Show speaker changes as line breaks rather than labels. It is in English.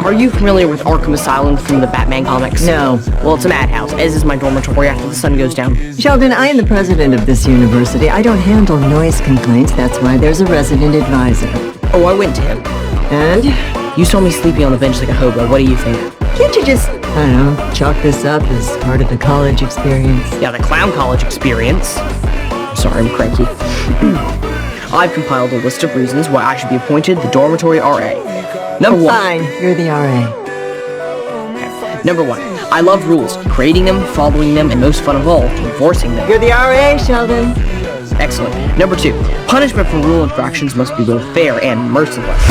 Are you familiar with Arkham Asylum from the Batman comics?
No.
Well, it's a madhouse, as is my dormitory after the sun goes down.
Sheldon, I am the president of this university. I don't handle noise complaints. That's why there's a resident advisor.
Oh, I went to him.
And?
You saw me sleeping on the bench like a hobo. What do you think?
Can't you just, I don't know, chalk this up as part of the college experience?
Yeah, the clown college experience. Sorry, I'm cranky. I've compiled a list of reasons why I should be appointed the dormitory RA. Number 1.
Fine, you're the RA.
Number 1. I love rules, creating them, following them, and most fun of all, enforcing them.
You're the RA, Sheldon.
Excellent. Number 2. Punishment for rule infractions must be both fair and merciless.